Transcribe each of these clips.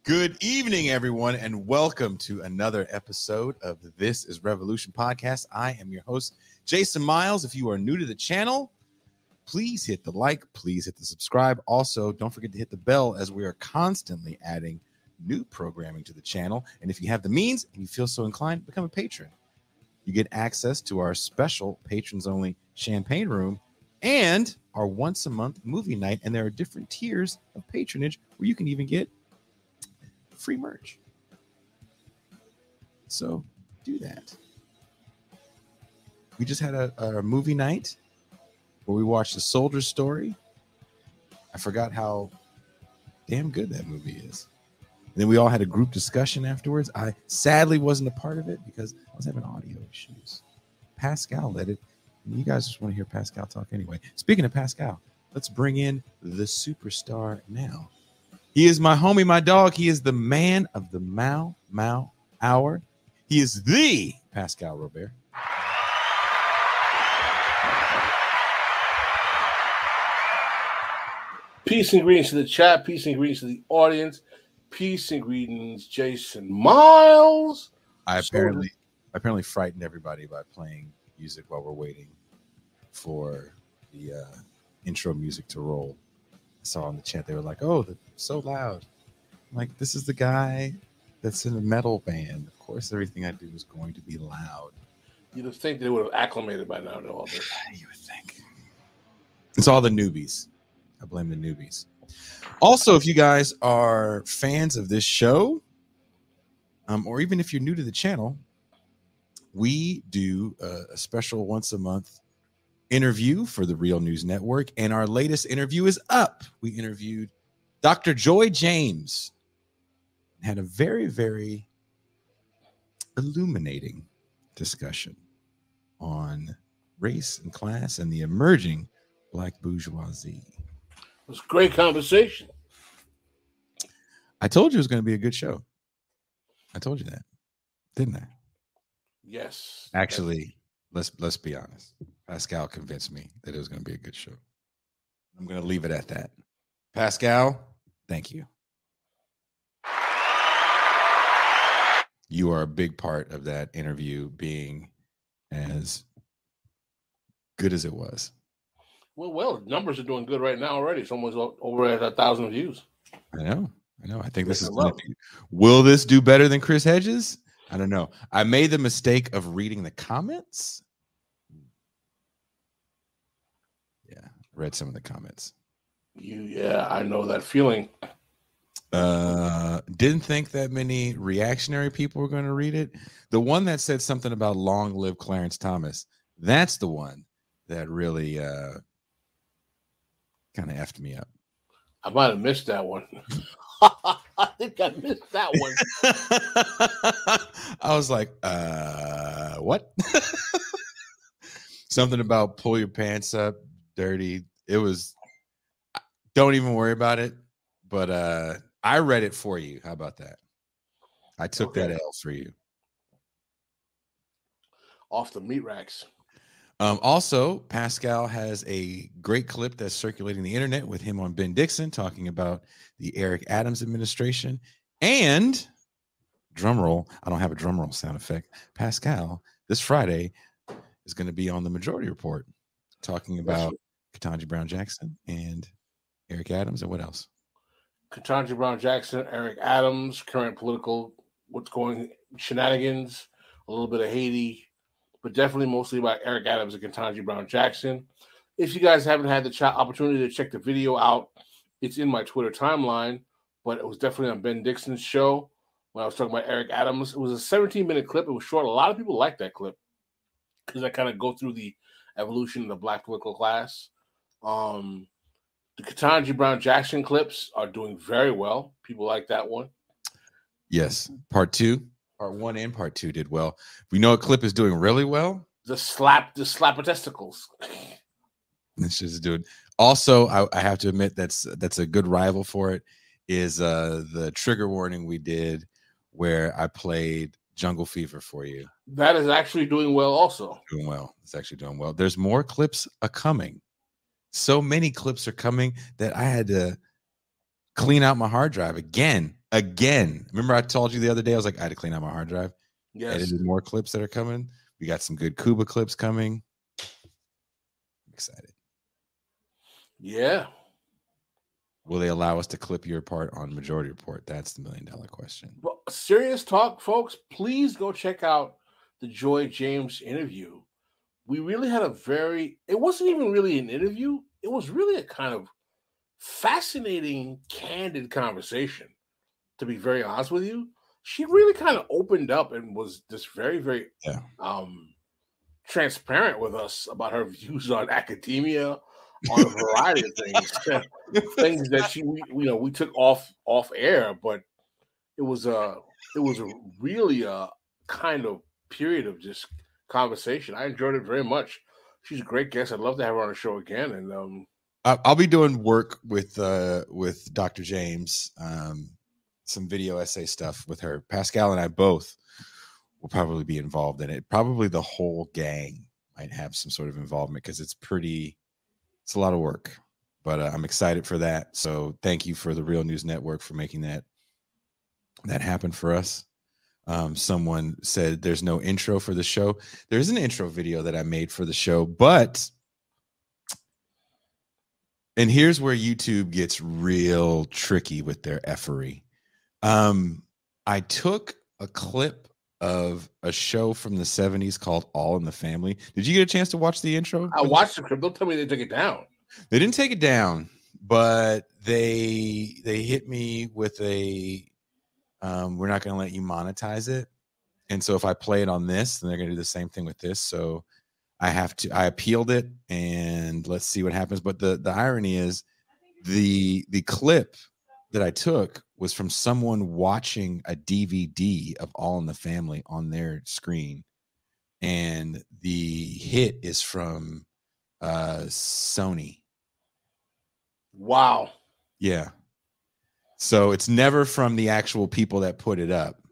Good evening, everyone, and welcome to another episode of the This is Revolution podcast. I am your host, Jason Miles. If you are new to the channel, please hit the like, please hit the subscribe. Also, don't forget to hit the bell as we are constantly adding new programming to the channel. And if you have the means and you feel so inclined, become a patron. You get access to our special patrons-only champagne room and our once-a-month movie night. And there are different tiers of patronage where you can even get free merch. So do that. We just had a movie night where we watched The Soldier Story. I forgot how damn good that movie is. And then we all had a group discussion afterwards. I sadly wasn't a part of it because I was having audio issues. Pascal led it. And you guys just want to hear Pascal talk anyway. Speaking of Pascal, let's bring in the superstar now. He is my homie, my dog. He is the man of the Mau Mau Hour. He is the Pascal Robert. Peace and greetings to the chat. Peace and greetings to the audience. Peace and greetings, Jason Miles. I apparently frightened everybody by playing music while we're waiting for the intro music to roll. I saw in the chat they were like, "Oh, that's so loud." I'm like, this is the guy that's in a metal band. Of course, everything I do is going to be loud. You'd have think they would have acclimated by now to all this. You would think. It's all the newbies. I blame the newbies. Also, if you guys are fans of this show, or even if you're new to the channel, we do a special once a month interview for the Real News Network, and our latest interview is up. We interviewed Dr. Joy James, had a very, very illuminating discussion on race and class and the emerging Black bourgeoisie. It was a great conversation. I told you it was going to be a good show. I told you that, didn't I? Yes. Actually, let's be honest. Pascal convinced me that it was going to be a good show. I'm going to leave it at that. Pascal, thank you. You are a big part of that interview being as good as it was. Well, numbers are doing good right now already. It's almost over at 1,000 views. I know. I think this is going to be. Will this do better than Chris Hedges? I don't know. I made the mistake of reading the comments. Yeah, read some of the comments. Yeah, I know that feeling. Didn't think that many reactionary people were going to read it. The one that said something about long live Clarence Thomas, that's the one that really kind of effed me up. I might have missed that one. I think I missed that one. I was like, what? Something about pull your pants up, dirty. It was, don't even worry about it. But I read it for you. How about that? I took that L for you. Off the meat racks. Also, Pascal has a great clip that's circulating the internet with him on Ben Dixon talking about the Eric Adams administration. And drum roll, I don't have a drum roll sound effect. Pascal, this Friday, is going to be on the Majority Report talking about Ketanji Brown Jackson and Eric Adams. And what else? Ketanji Brown Jackson, Eric Adams, current political, what's going, shenanigans, a little bit of Haiti, but definitely mostly about Eric Adams and Ketanji Brown Jackson. If you guys haven't had the opportunity to check the video out, it's in my Twitter timeline, but it was definitely on Ben Dixon's show when I was talking about Eric Adams. It was a 17-minute clip. It was short. A lot of people like that clip because I kind of go through the evolution of the Black political class. The Ketanji Brown Jackson clips are doing very well. People like that one. Yes. Part 1 and part 2 did well. We know a clip is doing really well. The slap of testicles. Let's just do it. Also, I have to admit that's a good rival for it is the trigger warning we did where I played Jungle Fever for you. That is actually doing well also. Doing well. It's actually doing well. There's more clips coming. So many clips are coming that I had to clean out my hard drive again. again. Remember I told you the other day, I was like, I had to clean out my hard drive. Yes. Edited more clips that are coming. We got some good Kuba clips coming. I'm excited. Yeah. Will they allow us to clip your part on Majority Report? That's the $1 million question. Well, serious talk, folks. Please go check out the Joy James interview. We really had it wasn't even really an interview. It was really a kind of fascinating, candid conversation, to be very honest with you. She really kind of opened up and was just very, very transparent with us about her views on academia, on a variety of things, things that we took off air, but it was a really a kind of period of just conversation. I enjoyed it very much. She's a great guest. I'd love to have her on the show again. And I'll be doing work with Dr. James, some video essay stuff with her. Pascal and I both will probably be involved in it. Probably the whole gang might have some sort of involvement because it's a lot of work, but I'm excited for that. So thank you for the Real News Network for making that happen for us. Someone said there's no intro for the show. There's an intro video that I made for the show, and here's where YouTube gets real tricky with their effery. I took a clip of a show from the 70s called All in the Family. Did you get a chance to watch the intro? I watched the clip. Don't tell me they took it down. They didn't take it down, but they hit me with a we're not going to let you monetize it. And so if I play it on this, then they're going to do the same thing with this. So I appealed it, and let's see what happens. But the irony is the clip that I took was from someone watching a DVD of All in the Family on their screen. And the hit is from Sony. Wow. Yeah. So it's never from the actual people that put it up.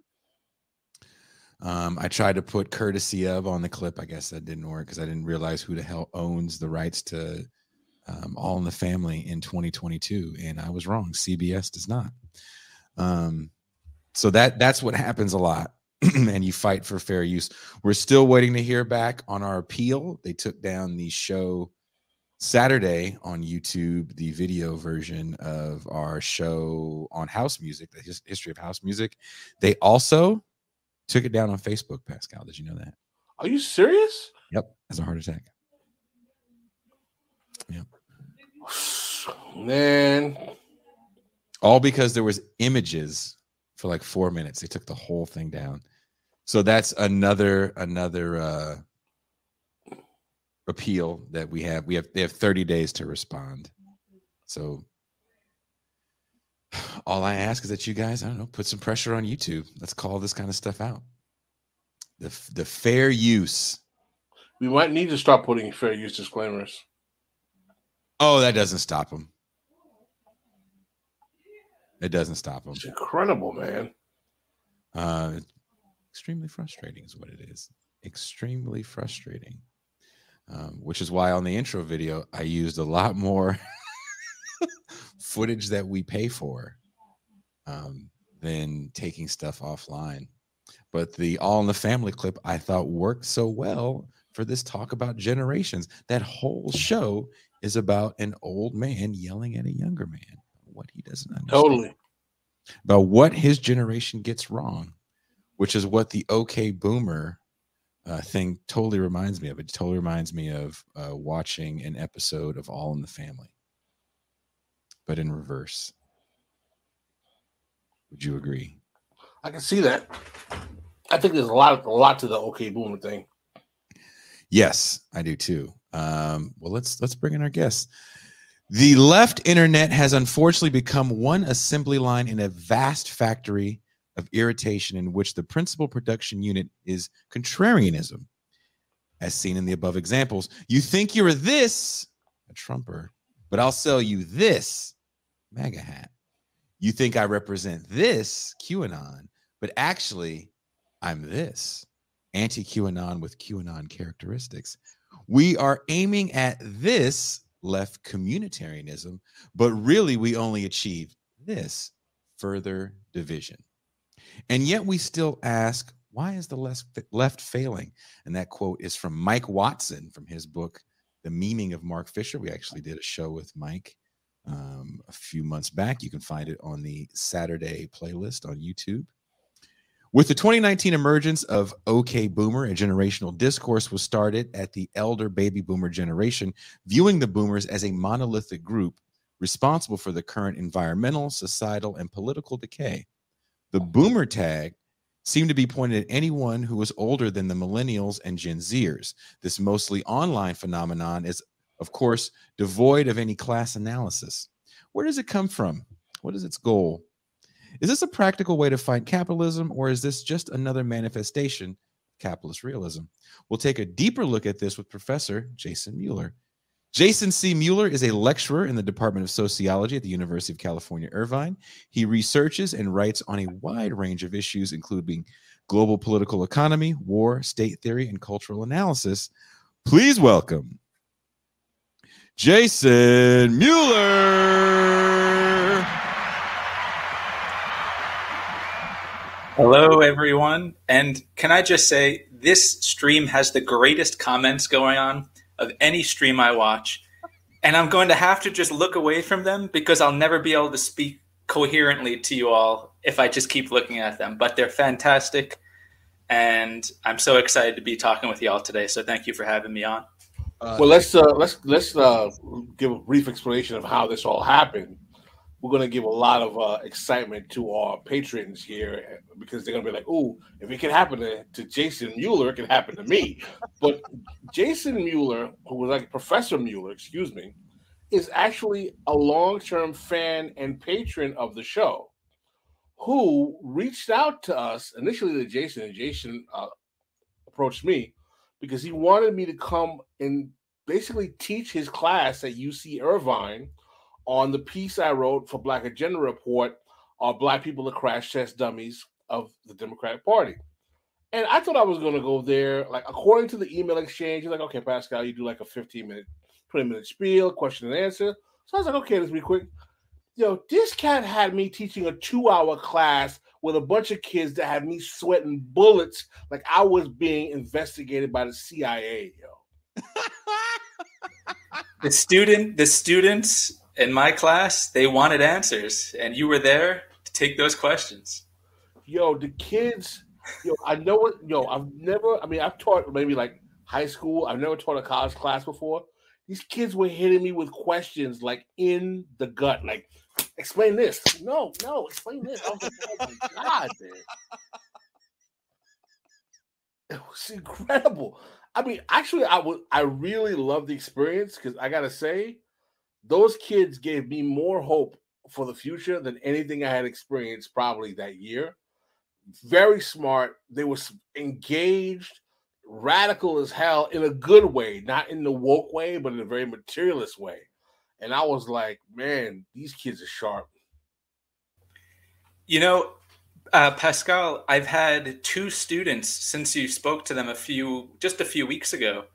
I tried to put courtesy of on the clip. I guess that didn't work because I didn't realize who the hell owns the rights to All in the Family in 2022. And I was wrong. CBS does not. So that's what happens a lot. And you fight for fair use. We're still waiting to hear back on our appeal. They took down the show Saturday on YouTube, the video version of our show on house music, the history of house music. They also took it down on Facebook, Pascal. Did you know that? Are you serious? Yep. As a heart attack. Yep. Man. All because there was images for like 4 minutes. They took the whole thing down. So that's another appeal that we have. They have 30 days to respond. So all I ask is that you guys, I don't know, put some pressure on YouTube. Let's call this kind of stuff out. The fair use. We might need to start putting fair use disclaimers. Oh, that doesn't stop them. It doesn't stop them. It's incredible, man. Extremely frustrating is what it is. Extremely frustrating. Which is why on the intro video, I used a lot more footage that we pay for than taking stuff offline. But the All in the Family clip I thought worked so well for this talk about generations. That whole show is about an old man yelling at a younger man, what he doesn't understand. Totally. About what his generation gets wrong, which is what the OK Boomer thing totally reminds me of. It totally reminds me of watching an episode of All in the Family, but in reverse. Would you agree? I can see that. I think there's a lot to the OK Boomer thing. Yes, I do too. Well, let's bring in our guests. The left internet has unfortunately become one assembly line in a vast factory of irritation in which the principal production unit is contrarianism. As seen in the above examples, you think you're a Trumper, but I'll sell you this MAGA hat. You think I represent this QAnon, but actually I'm this anti-QAnon with QAnon characteristics. We are aiming at this left communitarianism, but really we only achieve this further division. And yet we still ask, why is the left failing? And that quote is from Mike Watson from his book, The Memeing of Mark Fisher. We actually did a show with Mike a few months back. You can find it on the Saturday playlist on YouTube. With the 2019 emergence of OK Boomer, a generational discourse was started at the elder baby boomer generation, viewing the boomers as a monolithic group responsible for the current environmental, societal, and political decay. The boomer tag seemed to be pointed at anyone who was older than the millennials and Gen Zers. This mostly online phenomenon is, of course, devoid of any class analysis. Where does it come from? What is its goal? Is this a practical way to fight capitalism, or is this just another manifestation of capitalist realism? We'll take a deeper look at this with Professor Jason Mueller. Jason C. Mueller is a lecturer in the Department of Sociology at the University of California, Irvine. He researches and writes on a wide range of issues, including global political economy, war, state theory, and cultural analysis. Please welcome Jason Mueller. Hello, everyone. And can I just say, this stream has the greatest comments going on of any stream I watch. And I'm going to have to just look away from them because I'll never be able to speak coherently to you all if I just keep looking at them. But they're fantastic. And I'm so excited to be talking with you all today. So thank you for having me on. Well, let's give a brief explanation of how this all happened. We're going to give a lot of excitement to our patrons here because they're going to be like, "Ooh, if it can happen to Jason Mueller, it can happen to me." But Jason Mueller, who was like Professor Mueller, is actually a long-term fan and patron of the show, who reached out to us initially to Jason, and Jason approached me because he wanted me to come and basically teach his class at UC Irvine on the piece I wrote for Black Agenda Report, Are Black People the Crash Test Dummies of the Democratic Party? And I thought I was going to go there, like, according to the email exchange, you're like, okay, Pascal, you do like a 15-minute, 20-minute spiel, question and answer. So I was like, okay, let's be quick. Yo, this cat had me teaching a 2-hour class with a bunch of kids that had me sweating bullets like I was being investigated by the CIA, yo. The students in my class, they wanted answers, and you were there to take those questions. Yo, the kids, I've taught maybe like high school. I've never taught a college class before. These kids were hitting me with questions like in the gut, like, explain this. No, explain this. I was like, oh my God, man. It was incredible. I mean, actually, I really loved the experience because I got to say, those kids gave me more hope for the future than anything I had experienced probably that year. Very smart. They were engaged, radical as hell in a good way, not in the woke way, but in a very materialist way. And I was like, man, these kids are sharp. You know, Pascal, I've had 2 students since you spoke to them just a few weeks ago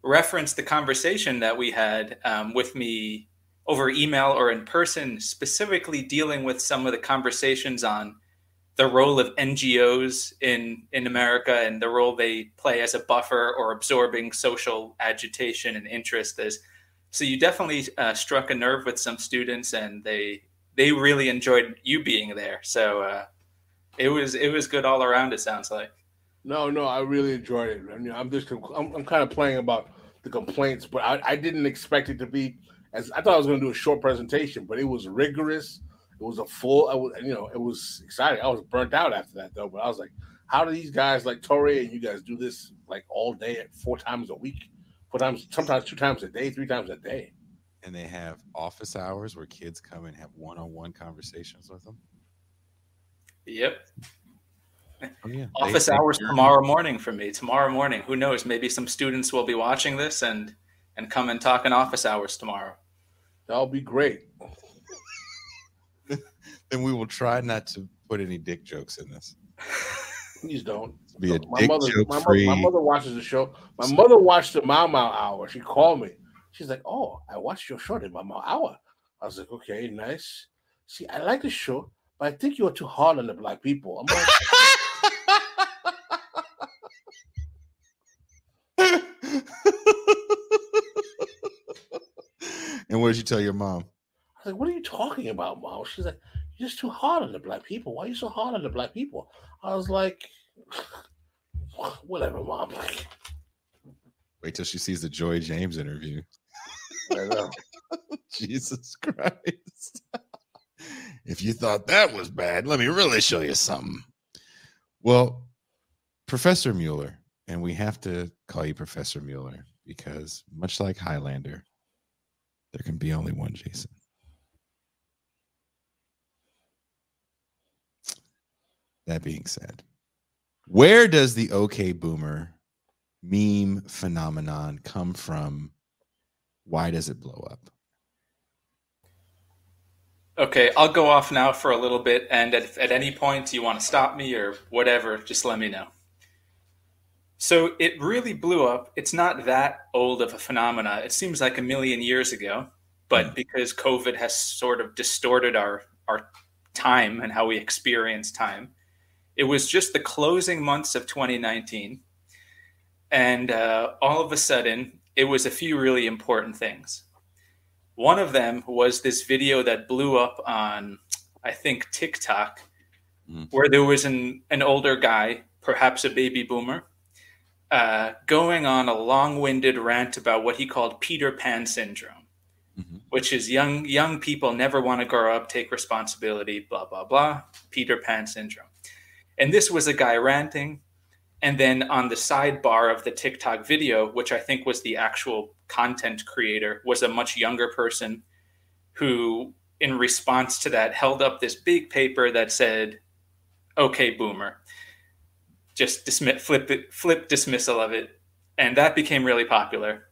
reference the conversation that we had with me over email or in person, specifically dealing with some of the conversations on the role of NGOs in America and the role they play as a buffer or absorbing social agitation and interest. So you definitely struck a nerve with some students, and they really enjoyed you being there. So it was good all around, it sounds like. No, I really enjoyed it. I mean, I'm kind of playing about the complaints, but I didn't expect it to be as I thought I was going to do a short presentation, but it was rigorous. It was a full, it was exciting. I was burnt out after that though, but I was like, how do these guys like Torre and you guys do this like all day, 4 times a week, 4 times, sometimes 2 times a day, 3 times a day? And they have office hours where kids come and have one-on-one conversations with them. Yep. Oh, yeah. Office hours tomorrow morning for me. Tomorrow morning. Who knows? Maybe some students will be watching this and come and talk in office hours tomorrow. That'll be great. Then we will try not to put any dick jokes in this. Please don't. Be a my mother watches the show. My mother watched the Mau Mau Hour. She called me. She's like, "Oh, I watched your show, the Mau Mau Hour." I was like, "Okay, nice. See, I like the show, but I think you're too hard on the black people. I'm like, And what did you tell your mom? I was like, what are you talking about, Mom? She's like, you're just too hard on the black people. Why are you so hard on the black people? I was like, whatever, Mom. Wait till she sees the Joy James interview. I know. Jesus Christ. If you thought that was bad, let me really show you something. Well, Professor Mueller, and we have to call you Professor Mueller because much like Highlander, there can be only one Jason. That being said, where does the OK Boomer meme phenomenon come from? Why does it blow up? Okay, I'll go off now for a little bit, and at any point you want to stop me or whatever, just let me know. So it really blew up. It's not that old of a phenomena. It seems like a million years ago, but because COVID has sort of distorted our time and how we experience time, it was just the closing months of 2019. And all of a sudden, it was a few really important things. One of them was this video that blew up on, I think, TikTok, where there was an older guy, perhaps a baby boomer, going on a long-winded rant about what he called Peter Pan syndrome, which is young people never want to grow up, take responsibility, blah, blah, blah, Peter Pan syndrome. And this was a guy ranting. And then on the sidebar of the TikTok video, which I think was the actual content creator, was a much younger person who, in response to that, held up this big paper that said, "Okay, boomer." Just flip dismissal of it. And that became really popular.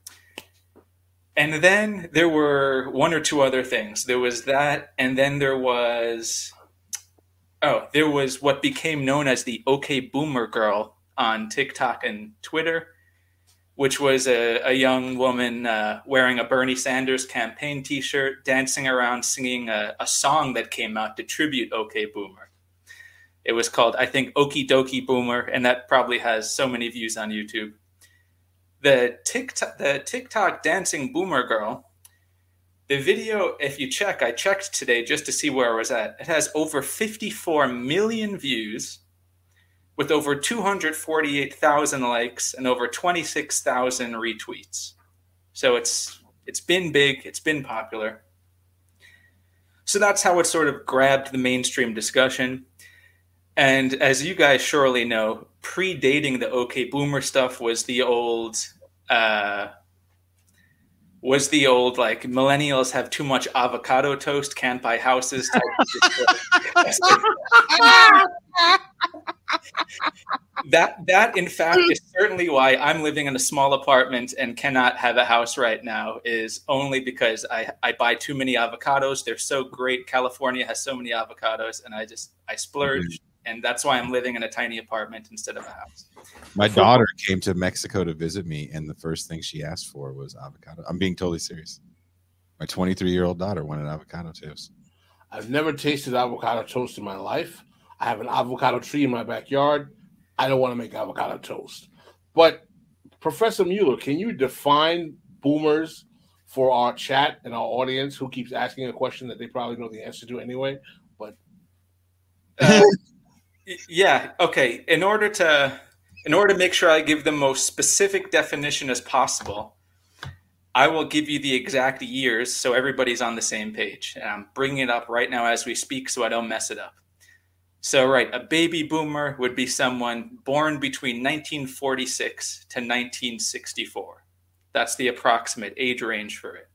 And then there were one or two other things. There was that, and then there was what became known as the OK Boomer Girl on TikTok and Twitter, which was a young woman wearing a Bernie Sanders campaign t-shirt, dancing around singing a song that came out to tribute OK Boomer. It was called, I think, Okie Dokie Boomer, and that probably has so many views on YouTube. The TikTok dancing boomer girl, the video, if you check, I checked today just to see where I was at. It has over 54 million views with over 248,000 likes and over 26,000 retweets. So it's been big, it's been popular. So that's how it sort of grabbed the mainstream discussion. And as you guys surely know, predating the OK Boomer stuff was the old like millennials have too much avocado toast, can't buy houses. That in fact is certainly why I'm living in a small apartment and cannot have a house right now, is only because I buy too many avocados. They're so great. California has so many avocados, and I splurge. And that's why I'm living in a tiny apartment instead of a house. My daughter came to Mexico to visit me, and the first thing she asked for was avocado. I'm being totally serious. My 23-year-old daughter wanted avocado toast. I've never tasted avocado toast in my life. I have an avocado tree in my backyard. I don't want to make avocado toast. But Professor Mueller, can you define boomers for our chat and our audience who keeps asking a question that they probably know the answer to anyway? But yeah, okay. In order to make sure I give the most specific definition as possible, I will give you the exact years so everybody's on the same page. And I'm bringing it up right now as we speak so I don't mess it up. So, right, a baby boomer would be someone born between 1946 to 1964. That's the approximate age range for it.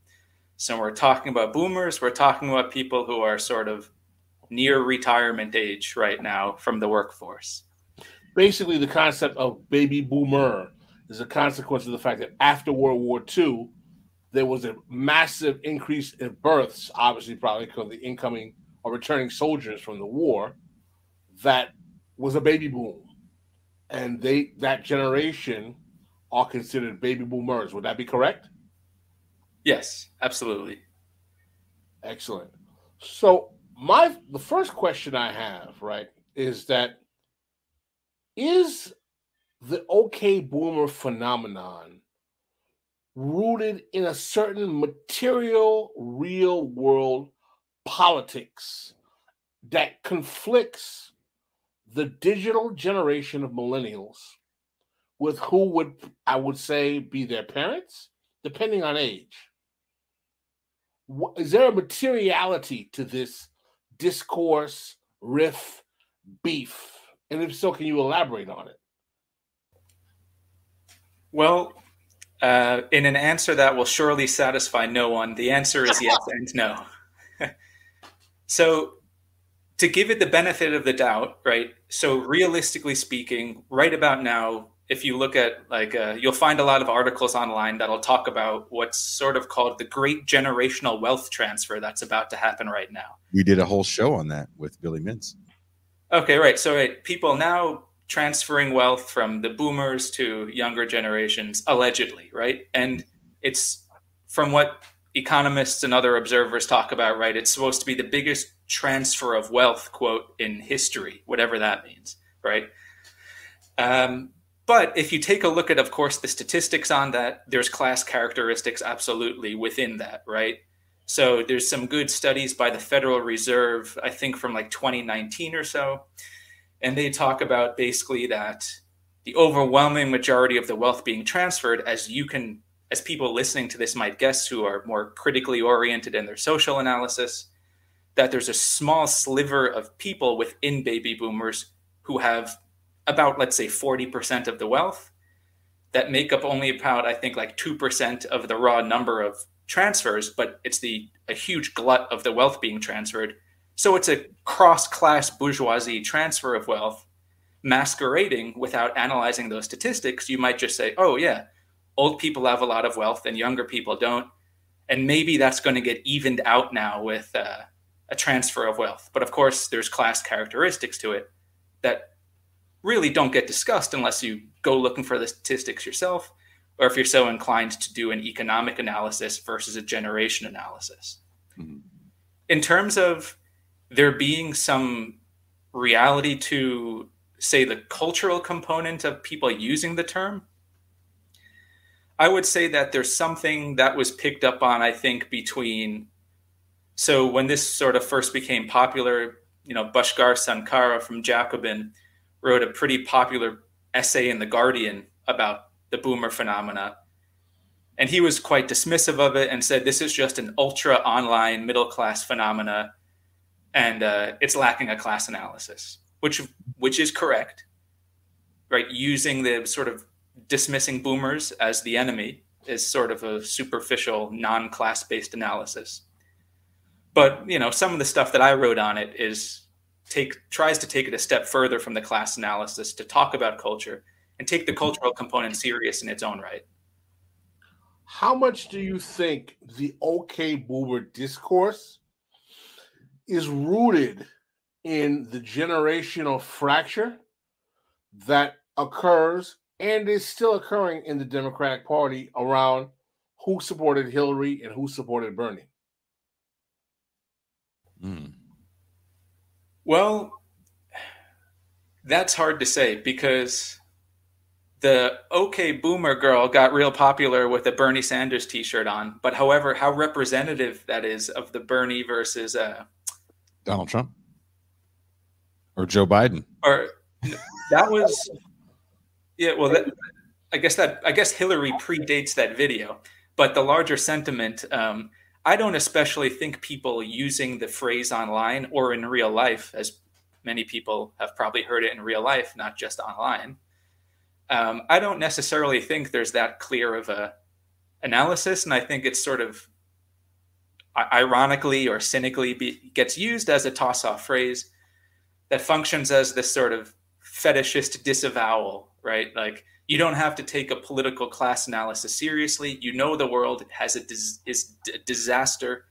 So when we're talking about boomers, we're talking about people who are sort of near retirement age right now from the workforce. Basically, the concept of baby boomer is a consequence of the fact that after World War II, there was a massive increase in births, obviously probably because of the incoming or returning soldiers from the war. That was a baby boom. And that generation are considered baby boomers. Would that be correct? Yes, absolutely. Excellent. So the first question I have, right, is that is the okay boomer phenomenon rooted in a certain material, real world politics that conflicts the digital generation of millennials with who would, I would say, be their parents, depending on age? Is there a materiality to this discourse, riff, beef? And if so, can you elaborate on it? Well, in an answer that will surely satisfy no one, the answer is yes and no. So, to give it the benefit of the doubt, right? So, realistically speaking, right about now, if you look at you'll find a lot of articles online that'll talk about what's sort of called the great generational wealth transfer that's about to happen right now. We did a whole show on that with Billy Mintz. Okay, right. So people now transferring wealth from the boomers to younger generations, allegedly, right? And it's from what economists and other observers talk about, right? It's supposed to be the biggest transfer of wealth, quote, in history, whatever that means, right? But if you take a look at, of course, the statistics on that, there's class characteristics absolutely within that, right? So there's some good studies by the Federal Reserve, I think from like 2019 or so. And they talk about basically that the overwhelming majority of the wealth being transferred, as people listening to this might guess who are more critically oriented in their social analysis, that there's a small sliver of people within baby boomers who have about, let's say, 40% of the wealth that make up only about, I think, like 2% of the raw number of transfers, but it's a huge glut of the wealth being transferred. So it's a cross-class bourgeoisie transfer of wealth masquerading without analyzing those statistics. You might just say, oh yeah, old people have a lot of wealth and younger people don't. And maybe that's going to get evened out now with a transfer of wealth. But of course, there's class characteristics to it that really don't get discussed unless you go looking for the statistics yourself, or if you're so inclined to do an economic analysis versus a generation analysis. Mm-hmm. In terms of there being some reality to, say, the cultural component of people using the term, I would say that there's something that was picked up on, I think, so when this sort of first became popular, Bhaskar Sankara from Jacobin wrote a pretty popular essay in The Guardian about the boomer phenomena. And he was quite dismissive of it and said, this is just an ultra online middle class phenomena. And it's lacking a class analysis, which is correct, right? Using the sort of dismissing boomers as the enemy is sort of a superficial non-class based analysis. But, some of the stuff that I wrote on it tries to take it a step further from the class analysis to talk about culture and take the cultural component serious in its own right. How much do you think the okay boomer discourse is rooted in the generational fracture that occurs and is still occurring in the Democratic Party around who supported Hillary and who supported Bernie? Well, that's hard to say because the okay boomer girl got real popular with a Bernie Sanders t-shirt on. But however, how representative that is of the Bernie versus Donald Trump or Joe Biden, or that was, yeah. Well, I guess Hillary predates that video, but the larger sentiment. I don't especially think people using the phrase online or in real life, as many people have probably heard it in real life, not just online. I don't necessarily think there's that clear of a analysis, and I think it's sort of ironically or cynically gets used as a toss-off phrase that functions as this sort of fetishist disavowal, right? Like, you don't have to take a political class analysis seriously. The world has a disaster,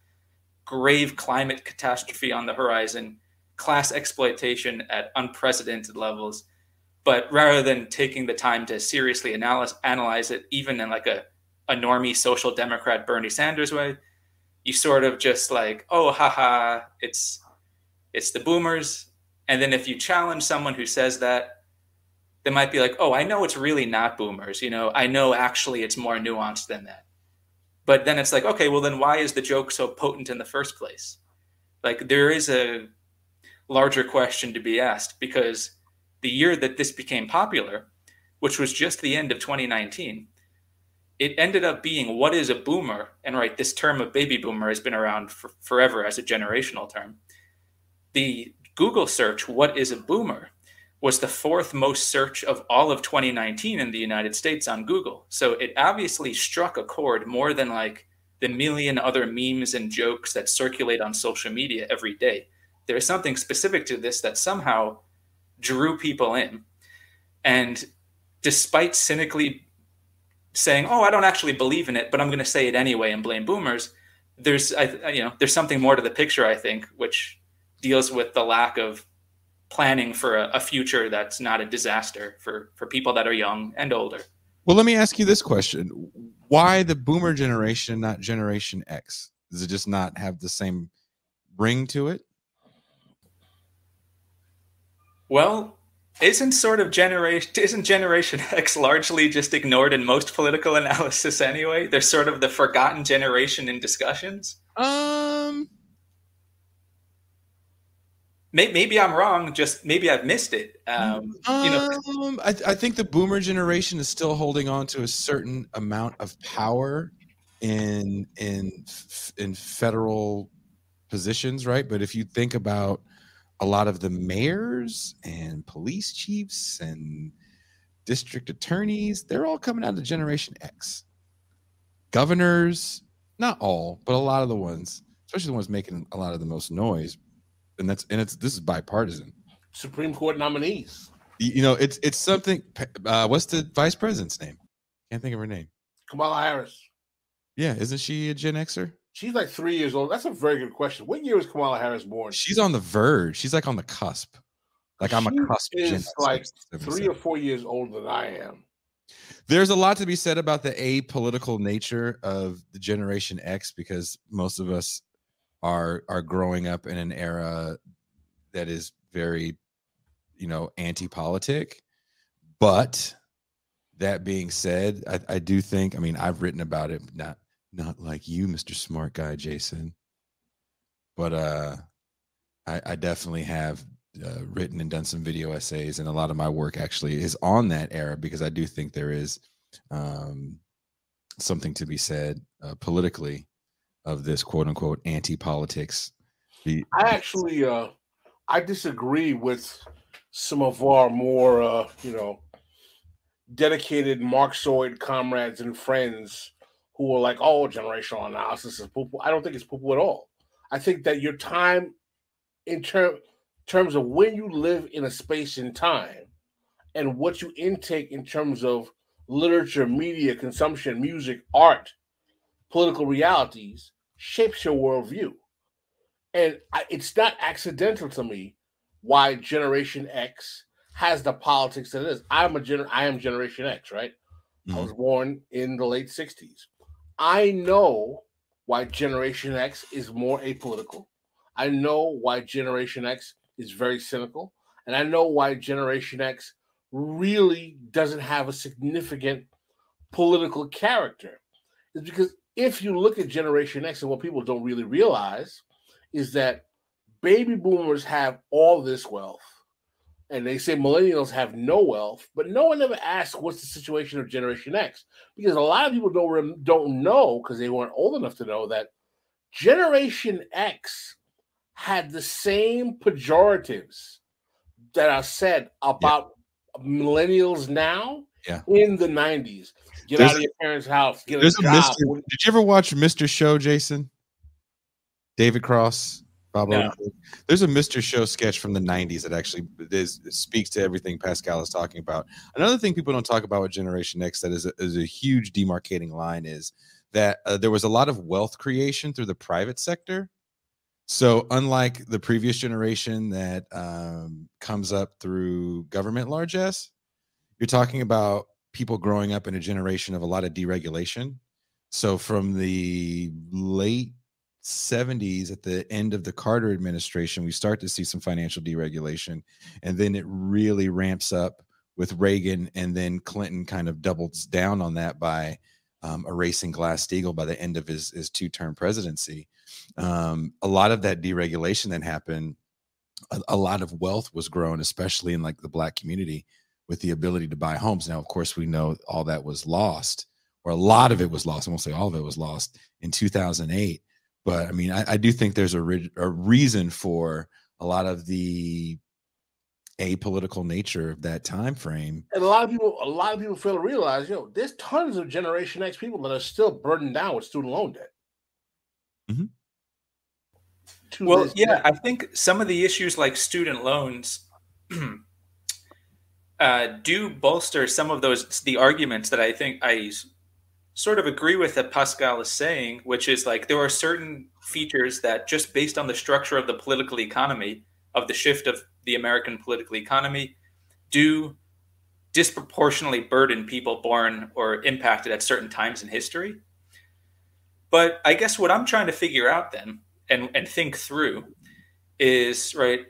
grave climate catastrophe on the horizon, class exploitation at unprecedented levels. But rather than taking the time to seriously analyze it, even in like a normie social democrat Bernie Sanders way, you sort of just like, oh, haha, it's it's the boomers. And then if you challenge someone who says that, they might be like, oh, I know it's really not boomers. You know, I know actually it's more nuanced than that. But then it's like, okay, well, then why is the joke so potent in the first place? Like, there is a larger question to be asked, because the year that this became popular, which was just the end of 2019, it ended up being, what is a boomer? And right, this term of baby boomer has been around for forever as a generational term. The Google search, what is a boomer, was the fourth most search of all of 2019 in the United States on Google. So it obviously struck a chord more than like the million other memes and jokes that circulate on social media every day. There's something specific to this that somehow drew people in. And despite cynically saying, oh, I don't actually believe in it, but I'm going to say it anyway and blame boomers, there's something more to the picture, I think, which deals with the lack of planning for a future that's not a disaster for people that are young and older. Well, let me ask you this question. Why the boomer generation, not Generation X? Does it just not have the same ring to it? Well, isn't Generation X largely just ignored in most political analysis anyway? They're sort of the forgotten generation in discussions. Maybe I'm wrong. Just maybe I've missed it. I think the boomer generation is still holding on to a certain amount of power in federal positions, right? But if you think about a lot of the mayors and police chiefs and district attorneys, they're all coming out of Generation X. Governors, not all, but a lot of the ones, especially the ones making a lot of the most noise. And this is bipartisan. Supreme Court nominees. You know, it's something. What's the vice president's name? Can't think of her name. Kamala Harris. Yeah, isn't she a Gen Xer? She's like 3 years old. That's a very good question. What year was Kamala Harris born? She's on the verge. She's like on the cusp. Like I'm a cusp. She's like 3 or 4 years older than I am. There's a lot to be said about the apolitical nature of the Generation X, because most of us are growing up in an era that is very, anti-politic. But that being said, I do think, I've written about it, not like you, Mr. Smart Guy, Jason, but I definitely have written and done some video essays, and a lot of my work actually is on that era, because I do think there is something to be said politically of this quote unquote anti-politics. I disagree with some of our more, dedicated Marxoid comrades and friends who are like, oh, generational analysis is poo-poo. I don't think it's poo-poo at all. I think that your time in terms of when you live in a space and time and what you intake in terms of literature, media, consumption, music, art, political realities shapes your worldview. And it's not accidental to me why Generation X has the politics that it is. I am Generation X, right? Mm-hmm. I was born in the late 60s. I know why Generation X is more apolitical. I know why Generation X is very cynical. And I know why Generation X really doesn't have a significant political character. It's because if you look at Generation X, and what people don't really realize is that baby boomers have all this wealth. And they say millennials have no wealth, but no one ever asks what's the situation of Generation X, because a lot of people don't know, because they weren't old enough to know, that Generation X had the same pejoratives that are said about millennials now in the 90s. Get out of your parents' house. Get a job. Did you ever watch Mr. Show, Jason? David Cross? No. There's a Mr. Show sketch from the 90s that actually speaks to everything Pascal is talking about. Another thing people don't talk about with Generation X that is a huge demarcating line is that there was a lot of wealth creation through the private sector. So unlike the previous generation that comes up through government largesse, you're talking about people growing up in a generation of a lot of deregulation. So from the late 70s, at the end of the Carter administration, we start to see some financial deregulation, and then it really ramps up with Reagan, and then Clinton kind of doubles down on that by erasing Glass-Steagall by the end of his two-term presidency. A lot of that deregulation that happened, a lot of wealth was grown, especially in like the Black community, with the ability to buy homes. Now, of course, we know all that was lost, or a lot of it was lost. I won't say all of it was lost in 2008. But I mean, I do think there's a reason for a lot of the apolitical nature of that time frame. And a lot of people fail to realize, there's tons of Generation X people that are still burdened down with student loan debt. Mm-hmm. Well, yeah, I think some of the issues like student loans do bolster some of the arguments that I think I sort of agree with that Pascal is saying, which is like there are certain features that just based on the structure of the political economy, of the shift of the American political economy, do disproportionately burden people born or impacted at certain times in history. But I guess what I'm trying to figure out then and think through is, right,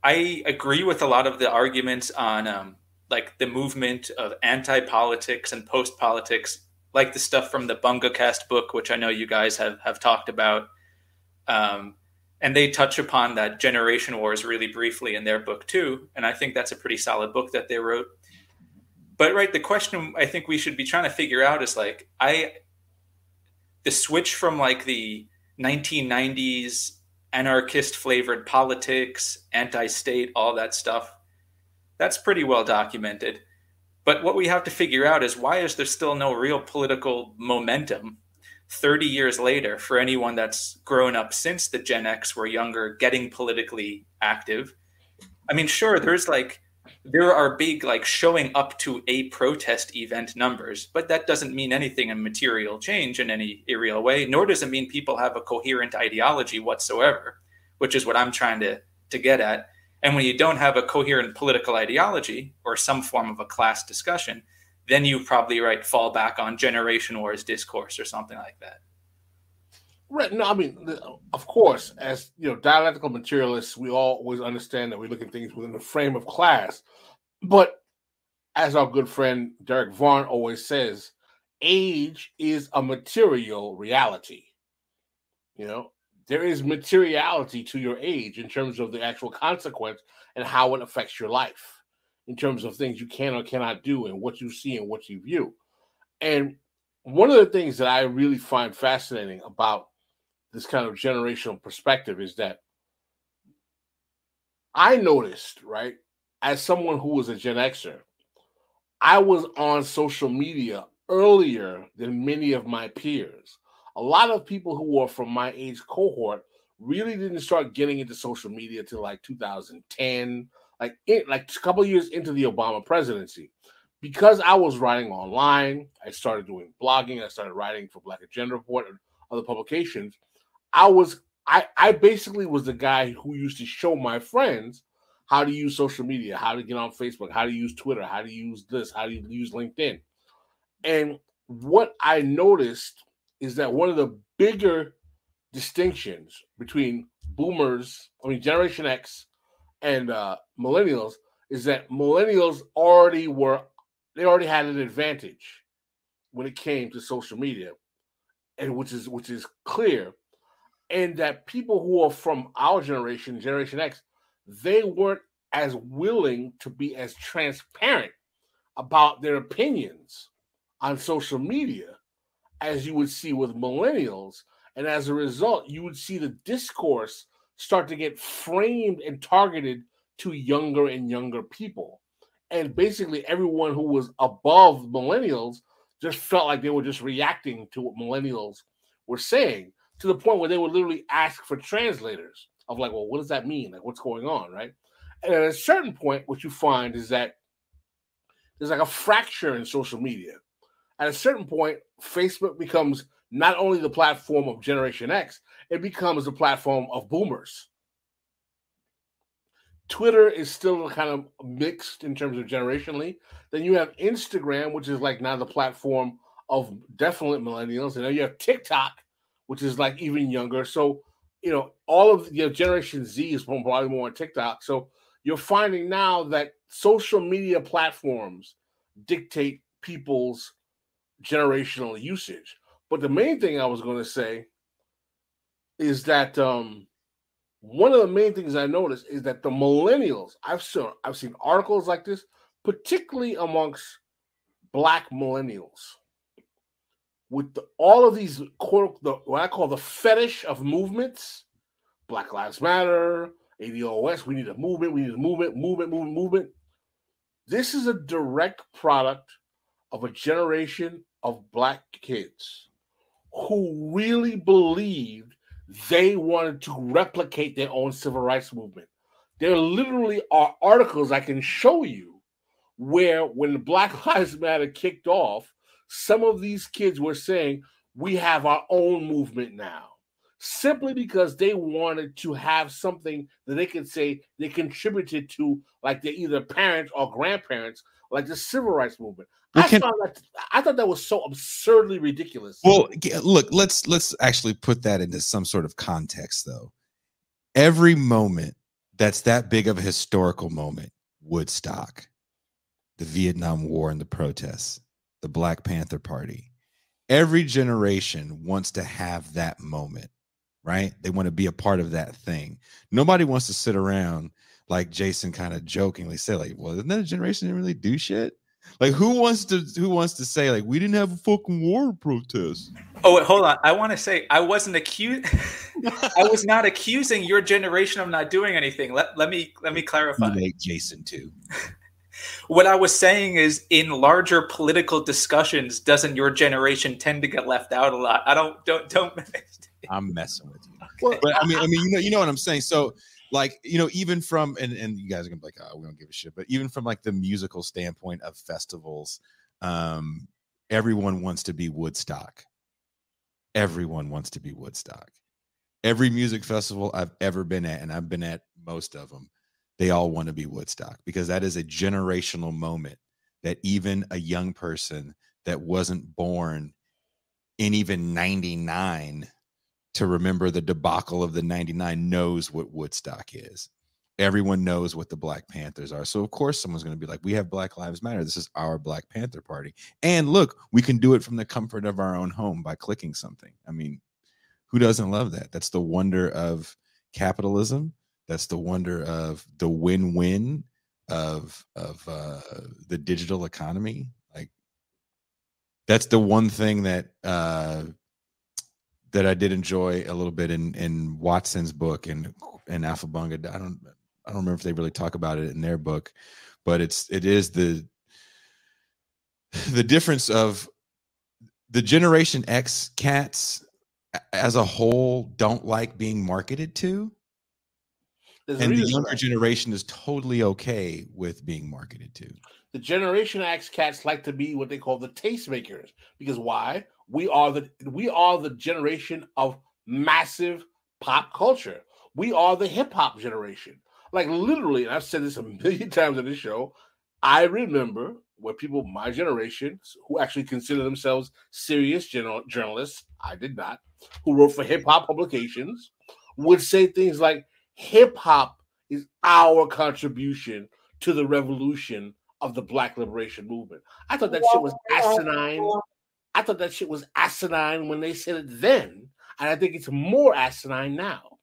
I agree with a lot of the arguments on like the movement of anti-politics and post-politics, like the stuff from the BungaCast book, which I know you guys have talked about. And they touch upon that generation wars really briefly in their book too. And I think that's a pretty solid book that they wrote. But right, the question I think we should be trying to figure out is like, the switch from like the 1990s anarchist flavored politics, anti-state, all that stuff, that's pretty well documented. But what we have to figure out is, why is there still no real political momentum 30 years later for anyone that's grown up since the Gen X were younger, getting politically active? I mean, sure, there are big like showing up to a protest event numbers, but that doesn't mean anything in material change in any real way, nor does it mean people have a coherent ideology whatsoever, which is what I'm trying to get at. And when you don't have a coherent political ideology or some form of a class discussion, then you probably fall back on generation wars discourse or something like that. Right. No, I mean, of course, as dialectical materialists, we always understand that we look at things within the frame of class. But as our good friend Derek Vaughan always says, age is a material reality. There is materiality to your age in terms of the actual consequence and how it affects your life, in terms of things you can or cannot do and what you see and what you view. And one of the things that I really find fascinating about this kind of generational perspective is that I noticed, right, as someone who was a Gen Xer, I was on social media earlier than many of my peers. A lot of people who were from my age cohort really didn't start getting into social media till like 2010, like a couple of years into the Obama presidency. Because I was writing online, I started doing blogging, I started writing for Black Agenda Report and other publications. I basically was the guy who used to show my friends how to use social media, how to get on Facebook, how to use Twitter, how to use this, how to use LinkedIn. And what I noticed is that one of the bigger distinctions between Generation X and millennials is that millennials already had an advantage when it came to social media, and which is clear. And that people who are from our generation, Generation X, they weren't as willing to be as transparent about their opinions on social media as you would see with millennials. And as a result, you would see the discourse start to get framed and targeted to younger and younger people. And basically everyone who was above millennials just felt like they were just reacting to what millennials were saying, to the point where they would literally ask for translators of like, well, what does that mean? Like, what's going on, right? And at a certain point, what you find is that there's like a fracture in social media. At a certain point, Facebook becomes not only the platform of Generation X, it becomes the platform of boomers. Twitter is still kind of mixed in terms of generationally. Then you have Instagram, which is like now the platform of definite millennials. And then you have TikTok, which is like even younger. So, all of Generation Z is probably more on TikTok. So you're finding now that social media platforms dictate people's generational usage. But the main thing I was going to say is that one of the main things I noticed is that the millennials, I've seen articles like this, particularly amongst Black millennials, with all of these what I call the fetish of movements, Black Lives Matter, ADOS, we need a movement. This is a direct product of a generation of Black kids who really believed they wanted to replicate their own civil rights movement. There literally are articles I can show you where when the Black Lives Matter kicked off, some of these kids were saying, we have our own movement now, simply because they wanted to have something that they could say they contributed to, like they're either parents or grandparents, like the civil rights movement. I thought that was so absurdly ridiculous. Well, look, let's actually put that into some sort of context, though. Every moment that's that big of a historical moment, Woodstock, the Vietnam War and the protests, the Black Panther Party, every generation wants to have that moment, right? They want to be a part of that thing. Nobody wants to sit around like Jason kind of jokingly said, like, well, isn't that a generation that didn't really do shit? Like, who wants to say, like, we didn't have a fucking war protest? Oh, wait, hold on. I want to say I was not accusing your generation of not doing anything. Let me clarify. You make Jason too. What I was saying is, in larger political discussions, doesn't your generation tend to get left out a lot? Don't. I'm messing with you. Well, but I mean, you know what I'm saying. So, like, even from and you guys are gonna be like, oh, we don't give a shit. But even from like the musical standpoint of festivals, everyone wants to be Woodstock. Everyone wants to be Woodstock. Every music festival I've ever been at, and I've been at most of them, they all want to be Woodstock, because that is a generational moment that even a young person that wasn't born in even 99 to remember the debacle of the 99 knows what Woodstock is. Everyone knows what the Black Panthers are. So of course someone's going to be like, we have Black Lives Matter. This is our Black Panther Party. And look, we can do it from the comfort of our own home by clicking something. I mean, who doesn't love that? That's the wonder of capitalism. That's the wonder of the win-win of the digital economy. Like, that's the one thing that that I did enjoy a little bit in Watson's book and Alphabunga. I don't remember if they really talk about it in their book, but it is the difference of the Generation X cats as a whole don't like being marketed to. And the younger generation is totally okay with being marketed to. The Generation X cats like to be what they call the tastemakers, because why? We are the generation of massive pop culture. We are the hip hop generation. Like, literally, and I've said this a million times on this show, I remember where people my generation who actually consider themselves serious journalists, I did not, who wrote for hip hop publications, would say things like, hip hop is our contribution to the revolution of the Black liberation movement. I thought that shit was asinine. I thought that shit was asinine when they said it then, and I think it's more asinine now.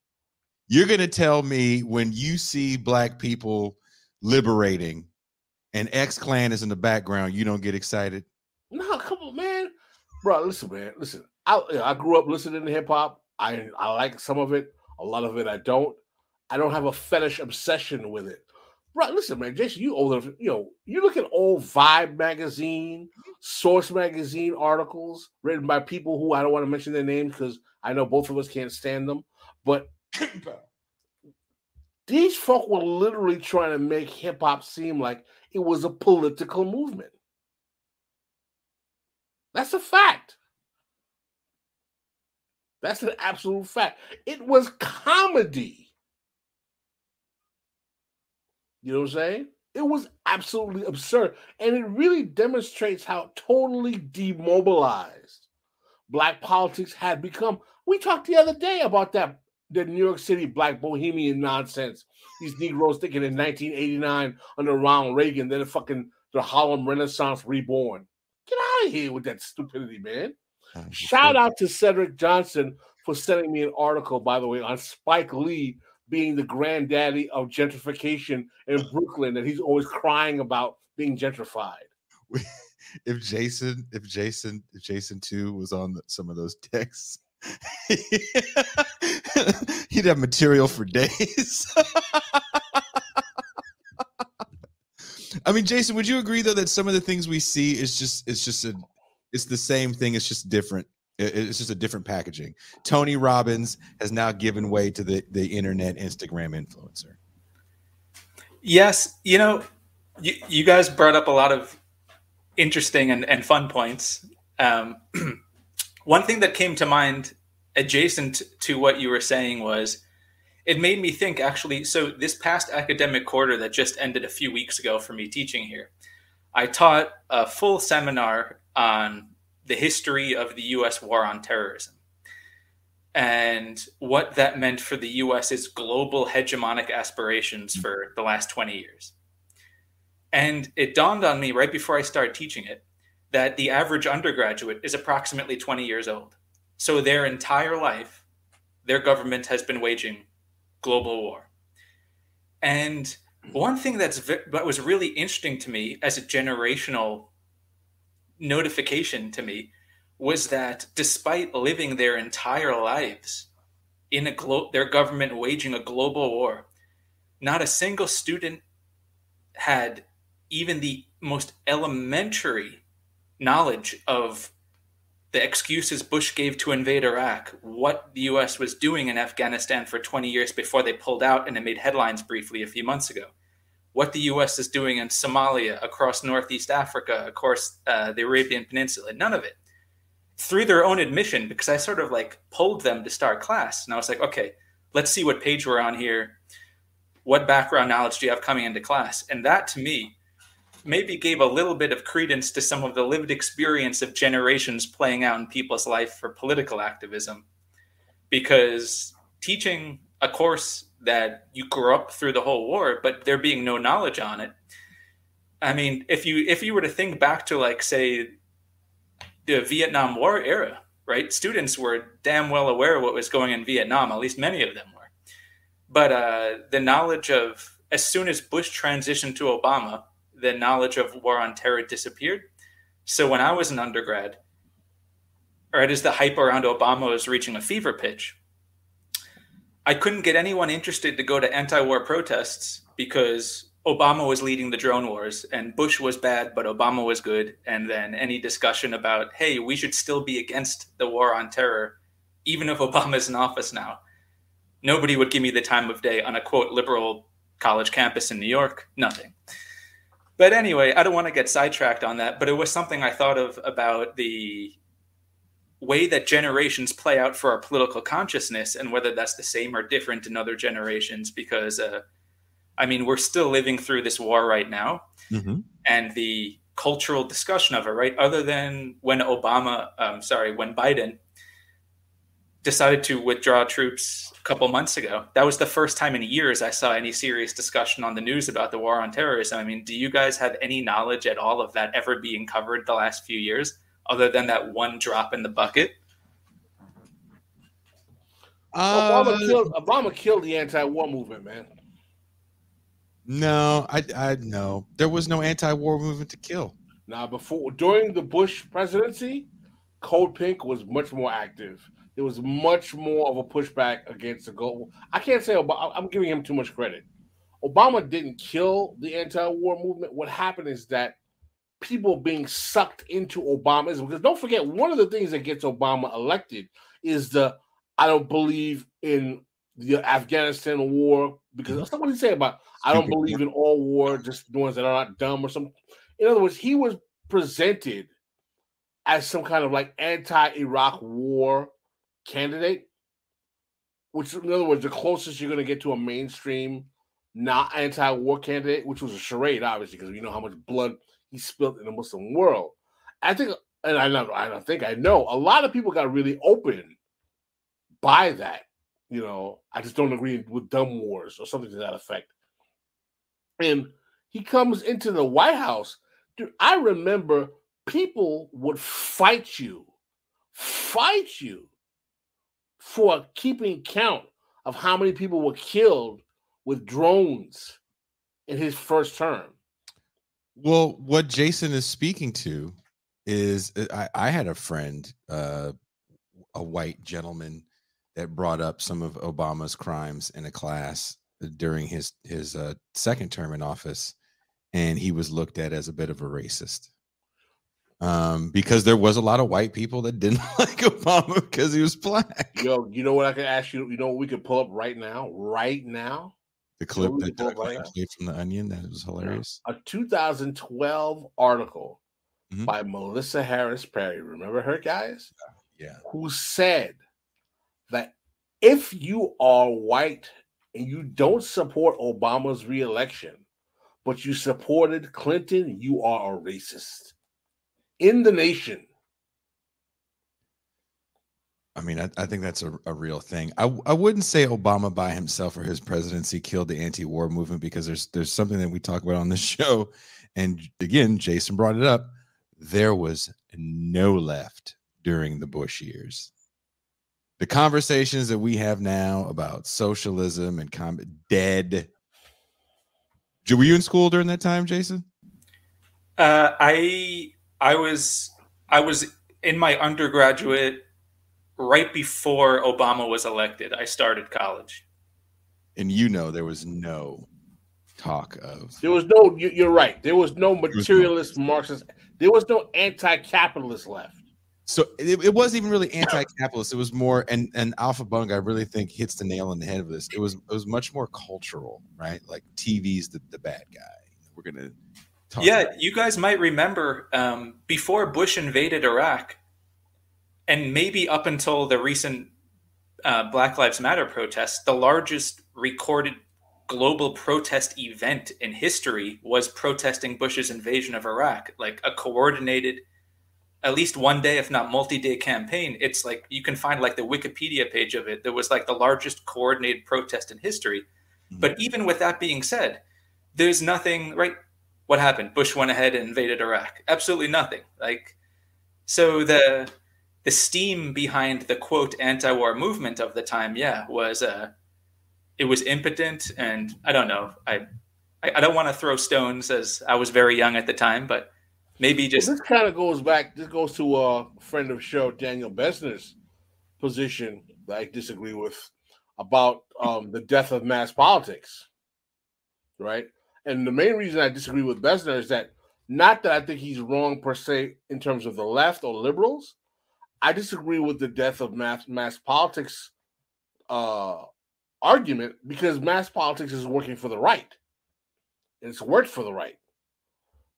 You're going to tell me when you see Black people liberating and X-Clan is in the background, you don't get excited? No, come on, man. Bro, listen. I grew up listening to hip-hop. I like some of it. A lot of it I don't. I don't have a fetish obsession with it. Right, listen, man, Jason, you older, you look at old Vibe magazine, Source magazine articles written by people who I don't want to mention their names because I know both of us can't stand them. But these folk were literally trying to make hip hop seem like it was a political movement. That's a fact. That's an absolute fact. It was comedy. You know what I'm saying? It was absolutely absurd. And it really demonstrates how totally demobilized Black politics had become. We talked the other day about the New York City black bohemian nonsense. These Negroes thinking in 1989 under Ronald Reagan, then the Harlem Renaissance reborn. Get out of here with that stupidity, man. Shout out to Cedric Johnson for sending me an article, by the way, on Spike Lee being the granddaddy of gentrification in Brooklyn, that he's always crying about being gentrified. If Jason too was on some of those texts, he'd have material for days. I mean, Jason, would you agree though that some of the things we see is it's the same thing, it's just different. It's just a different packaging. Tony Robbins has now given way to the internet Instagram influencer. Yes, you guys brought up a lot of interesting and fun points. One thing that came to mind adjacent to what you were saying was, it made me think, actually, so this past academic quarter that just ended a few weeks ago for me teaching here, I taught a full seminar on the history of the U.S. war on terrorism and what that meant for the U.S.'s global hegemonic aspirations for the last 20 years. And it dawned on me right before I started teaching it that the average undergraduate is approximately 20 years old. So their entire life, their government has been waging global war. And one thing that was really interesting to me as a generational notification to me was that despite living their entire lives in their government waging a global war, not a single student had even the most elementary knowledge of the excuses Bush gave to invade Iraq, what the U.S. was doing in Afghanistan for 20 years before they pulled out and it made headlines briefly a few months ago, what the U.S. is doing in Somalia, across Northeast Africa, across the Arabian Peninsula, none of it. Through their own admission, because I sort of pulled them to start class. And I was like, okay, let's see what page we're on here. What background knowledge do you have coming into class? And that, to me, maybe gave a little bit of credence to some of the lived experience of generations playing out in people's life for political activism. Because teaching a course that you grew up through the whole war, but there being no knowledge on it. I mean, if you were to think back to say the Vietnam War era, right? Students were damn well aware of what was going on in Vietnam, at least many of them were. But the knowledge of, as soon as Bush transitioned to Obama, the knowledge of war on terror disappeared. So when I was an undergrad, right as the hype around Obama was reaching a fever pitch, I couldn't get anyone interested to go to anti-war protests because Obama was leading the drone wars and Bush was bad, but Obama was good. And then any discussion about, hey, we should still be against the war on terror, even if Obama's in office now. Nobody would give me the time of day on a, quote, liberal college campus in New York. Nothing. But anyway, I don't want to get sidetracked on that, but it was something I thought of about the way that generations play out for our political consciousness and whether that's the same or different in other generations, because I mean, we're still living through this war right now, and the cultural discussion of it, right? Other than when when Biden decided to withdraw troops a couple months ago, that was the first time in years I saw any serious discussion on the news about the war on terrorism. I mean, do you guys have any knowledge at all of that ever being covered the last few years, other than that one drop in the bucket? Obama killed the anti-war movement, man. No, I no. There was no anti-war movement to kill. Now, during the Bush presidency, Code Pink was much more active. There was much more of a pushback against the global. I can't say Obama, I'm giving him too much credit. Obama didn't kill the anti-war movement. What happened is that people being sucked into Obamaism, because don't forget, one of the things that gets Obama elected is I don't believe in the Afghanistan war, because that's not what he said about, I don't believe in all war, just the ones that are not dumb or something. In other words, he was presented as some kind of anti-Iraq war candidate, which, in other words, the closest you're going to get to a mainstream not anti-war candidate, which was a charade, obviously, because you know how much blood he spilled in the Muslim world. I think, and I know, a lot of people got really open buy that. I just don't agree with dumb wars or something to that effect. And he comes into the White House. Dude, I remember people would fight you for keeping count of how many people were killed with drones in his first term. Well, what Jason is speaking to is I had a friend, a white gentleman, that brought up some of Obama's crimes in a class during his second term in office, and he was looked at as a bit of a racist. Because there was a lot of white people that didn't like Obama because he was black. Yo, you know what I can ask you? You know what we could pull up right now? Right now? The clip that Doug played from The Onion, that was hilarious. A 2012 article by Melissa Harris Perry. Remember her, guys? Yeah. Who said that if you are white and you don't support Obama's re-election, but you supported Clinton, you are a racist. In the nation. I mean, I think that's a real thing. I wouldn't say Obama by himself or his presidency killed the anti-war movement, because there's something that we talk about on this show. And again, Jason brought it up. There was no left during the Bush years. The conversations that we have now about socialism and dead. Were you in school during that time, Jason? I was in my undergraduate right before Obama was elected. I started college. And there was no talk of... There was no... You're right. There was no materialist Marxist. There was no anti-capitalist left. So it wasn't even really anti-capitalist. It was more... And Alpha Bung, I really think, hits the nail on the head of this. It was much more cultural, right? Like TV's the bad guy. We're going to... You guys might remember before Bush invaded Iraq, and maybe up until the recent Black Lives Matter protests, the largest recorded global protest event in history was protesting Bush's invasion of Iraq, like a coordinated, at least one day, if not multi-day campaign. It's like you can find like the Wikipedia page of it. There was like the largest coordinated protest in history. Mm-hmm. But even with that being said, there's nothing, right? What happened? Bush went ahead and invaded Iraq. Absolutely nothing. Like, so the steam behind the quote anti-war movement of the time, was it was impotent, and I don't know. I don't want to throw stones, as I was very young at the time, but maybe just this kind of goes back. This goes to a friend of the show, Daniel Bessner's position that I disagree with about the death of mass politics, right? And the main reason I disagree with Bessner is that, not that I think he's wrong per se in terms of the left or liberals. I disagree with the death of mass politics argument, because mass politics is working for the right. And it's worked for the right.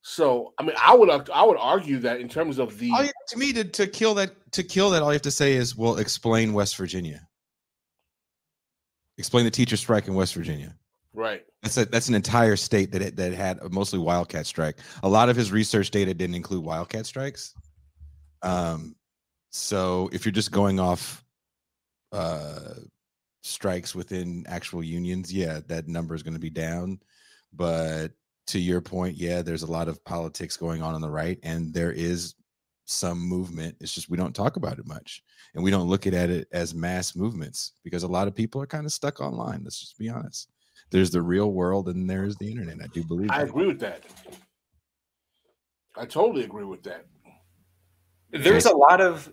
So, I mean, I would argue that in terms of the... To me, to kill that, all you have to say is, well, explain West Virginia. Explain the teacher strike in West Virginia. Right. That's an entire state that had a mostly wildcat strike. A lot of his research data didn't include wildcat strikes. So if you're just going off strikes within actual unions, that number is going to be down. But to your point, there's a lot of politics going on the right, and there is some movement. It's just we don't talk about it much, and we don't look at it as mass movements, because a lot of people are kind of stuck online. Let's just be honest. There's the real world and there's the internet. I do believe that. I agree with that. I totally agree with that. There's a lot of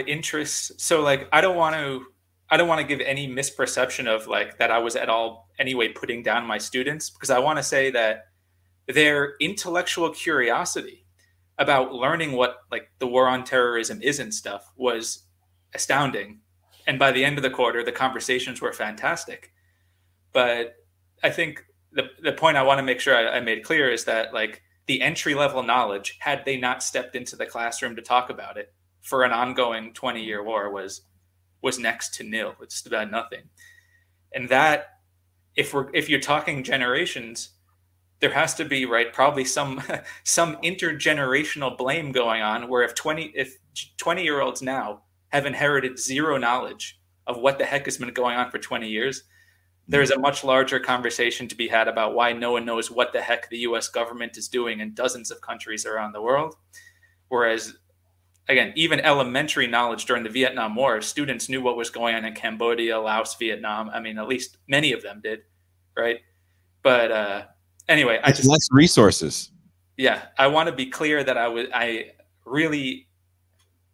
interest. So like, I don't want to give any misperception of like that I was at all anyway putting down my students, because I want to say that their intellectual curiosity about learning what like the war on terrorism is and stuff was astounding. And by the end of the quarter, the conversations were fantastic. But I think the point I want to make sure I made clear is that like the entry level knowledge, had they not stepped into the classroom to talk about it for an ongoing 20-year war, was next to nil. It's just about nothing. And that, if you're talking generations, there has to be, right, probably some intergenerational blame going on, where if 20-year-olds now have inherited zero knowledge of what the heck has been going on for 20 years. There's a much larger conversation to be had about why no one knows what the heck the US government is doing in dozens of countries around the world. Whereas, again, even elementary knowledge during the Vietnam War, students knew what was going on in Cambodia, Laos, Vietnam. I mean, at least many of them did, right? But anyway, it's less resources. Yeah, I want to be clear that I really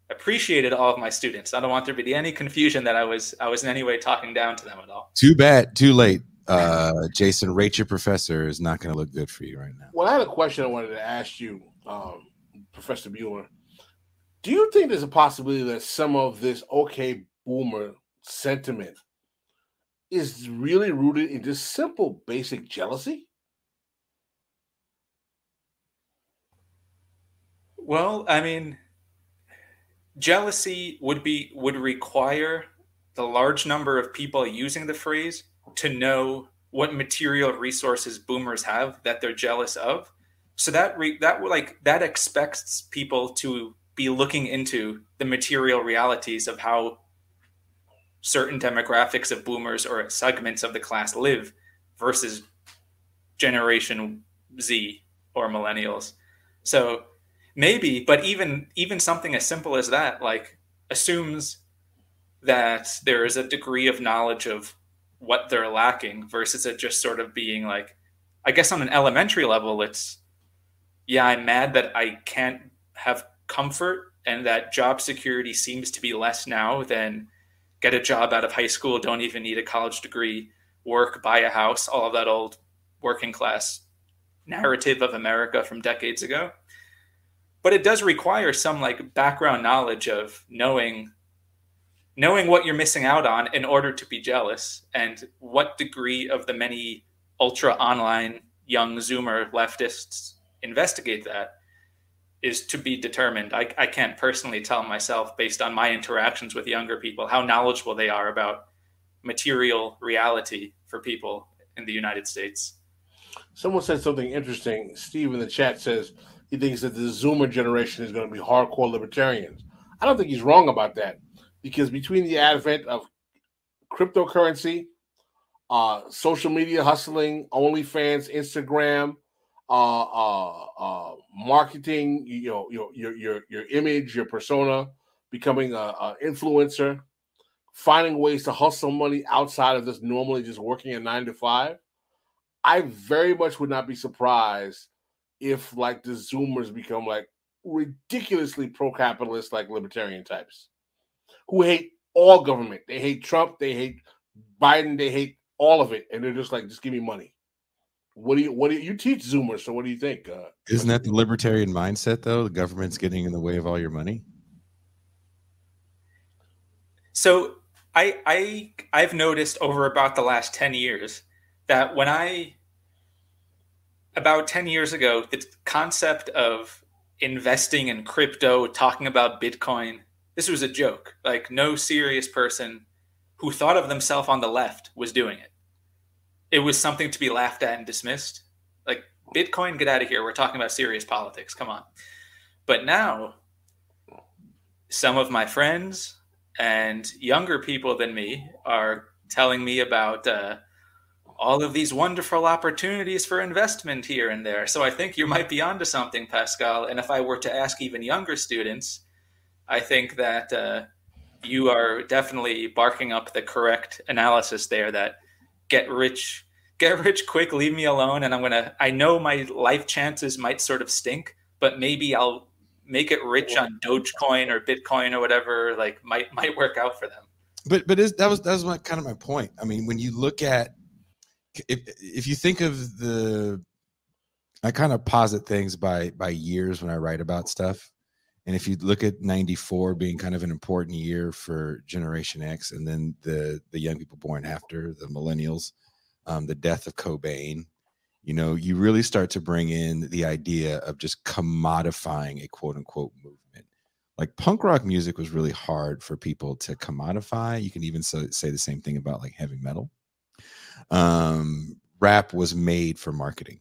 appreciated all of my students. I don't want there to be any confusion that I was in any way talking down to them at all. Too bad, too late. Jason, rate your professor is not going to look good for you right now. Well, I had a question I wanted to ask you, Professor Mueller. Do you think there's a possibility that some of this okay boomer sentiment is really rooted in just simple basic jealousy? Well, I mean, jealousy would require the large number of people using the phrase to know what material resources boomers have that they're jealous of. So that expects people to be looking into the material realities of how certain demographics of boomers or segments of the class live versus Generation Z or millennials. So maybe, but even something as simple as that, like, assumes that there is a degree of knowledge of what they're lacking versus it just sort of being like, I guess on an elementary level, it's, yeah, I'm mad that I can't have comfort and that job security seems to be less now than get a job out of high school, don't even need a college degree, work, buy a house, all of that old working class narrative of America from decades ago. But it does require some like background knowledge of knowing what you're missing out on in order to be jealous, and what degree of the many ultra online young Zoomer leftists investigate that is to be determined. I can't personally tell myself, based on my interactions with younger people, how knowledgeable they are about material reality for people in the United States. Someone said something interesting. Steve in the chat says he thinks that the Zoomer generation is going to be hardcore libertarians. I don't think he's wrong about that, because between the advent of cryptocurrency, social media hustling, OnlyFans, Instagram, marketing, your image, your persona, becoming a influencer, finding ways to hustle money outside of this normally just working a 9 to 5. I very much would not be surprised if like the Zoomers become like ridiculously pro-capitalist, like libertarian types who hate all government. They hate Trump, they hate Biden, they hate all of it, and they're just like, just give me money. What do you teach Zoomers? So what do you think? Isn't that the libertarian mindset, though? The government's getting in the way of all your money. So I've noticed over about the last 10 years that about 10 years ago, the concept of investing in crypto, talking about Bitcoin, this was a joke. Like, no serious person who thought of themselves on the left was doing it. It was something to be laughed at and dismissed. Like, Bitcoin, get out of here. We're talking about serious politics. Come on. But now, some of my friends and younger people than me are telling me about all of these wonderful opportunities for investment here and there. So I think you might be onto something, Pascal. And if I were to ask even younger students, I think that you are definitely barking up the correct analysis there, that get rich quick, leave me alone. And I know my life chances might sort of stink, but maybe I'll make it rich on Dogecoin or Bitcoin or whatever, like might work out for them. But that was my point. I mean, when you look at, if you think of I kind of posit things by years when I write about stuff. And if you look at 94 being kind of an important year for Generation X, and then the young people born after, the millennials, the death of Cobain, you really start to bring in the idea of just commodifying a quote unquote movement. Like, punk rock music was really hard for people to commodify. You can even say the same thing about like heavy metal. Rap was made for marketing.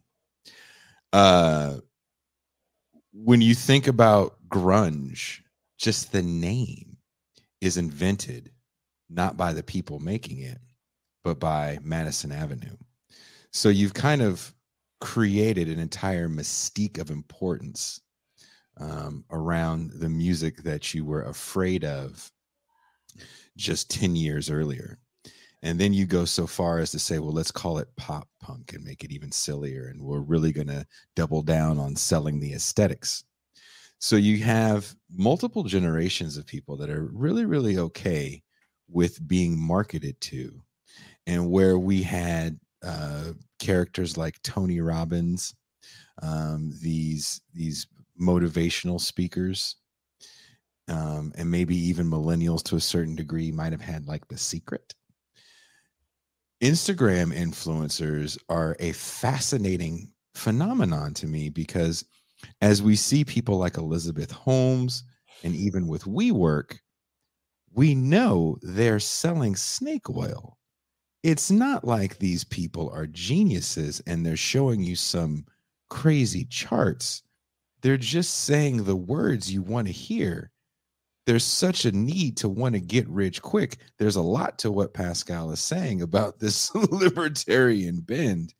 When you think about grunge, just the name is invented not by the people making it, but by Madison Avenue. So you've kind of created an entire mystique of importance around the music that you were afraid of just 10 years earlier. And then you go so far as to say, well, let's call it pop punk and make it even sillier. And we're really going to double down on selling the aesthetics. So you have multiple generations of people that are really, really okay with being marketed to. And where we had characters like Tony Robbins, these motivational speakers, and maybe even millennials to a certain degree might have had like The Secret. Instagram influencers are a fascinating phenomenon to me, because as we see people like Elizabeth Holmes and even with WeWork, we know they're selling snake oil. It's not like these people are geniuses and they're showing you some crazy charts. They're just saying the words you want to hear. There's such a need to want to get rich quick. There's a lot to what Pascal is saying about this libertarian bend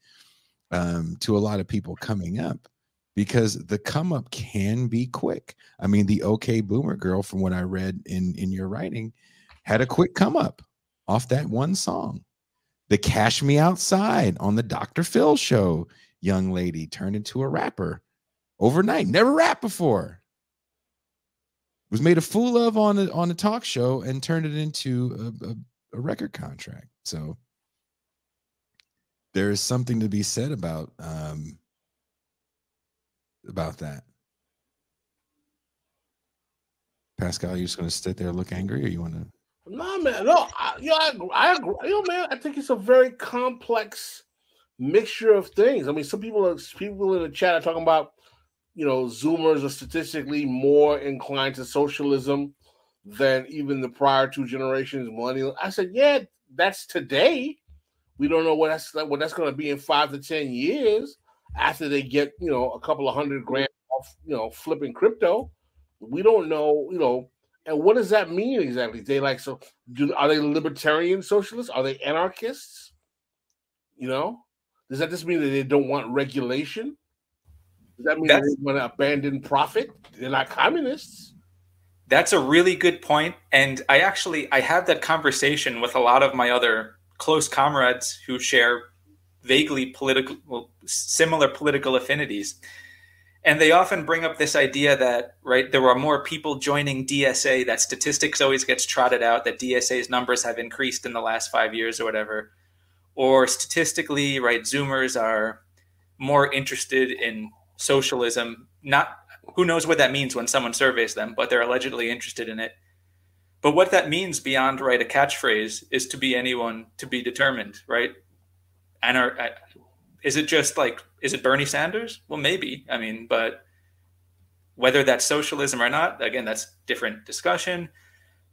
to a lot of people coming up, because the come up can be quick. I mean, the OK Boomer girl, from what I read in your writing, had a quick come up off that one song. The Cash Me Outside on the Dr. Phil show young lady turned into a rapper overnight. Never rapped before. Was made a fool of on a talk show and turned it into a record contract. So there is something to be said about that. Pascal, you just going to sit there and look angry, or you want to? No, man. No, I agree. Man, I think it's a very complex mixture of things. I mean, some people in the chat are talking about, Zoomers are statistically more inclined to socialism than even the prior two generations, millennials. I said, yeah, that's today. We don't know what that's going to be in 5 to 10 years after they get, a couple of $100,000 off, flipping crypto. We don't know, and what does that mean exactly? Are they libertarian socialists? Are they anarchists? Does that just mean that they don't want regulation? Does that mean they want to abandon profit? They're not communists. That's a really good point. And I have that conversation with a lot of my other close comrades who share vaguely similar political affinities. And they often bring up this idea that, right, there are more people joining DSA, that statistics always gets trotted out, that DSA's numbers have increased in the last 5 years or whatever. Or statistically, right, Zoomers are more interested in socialism. Who knows what that means when someone surveys them, but they're allegedly interested in it. But what that means beyond, right, a catchphrase is to be anyone to be determined, right? And is it Bernie Sanders? Well, maybe. I mean, but whether that's socialism or not, again, that's different discussion.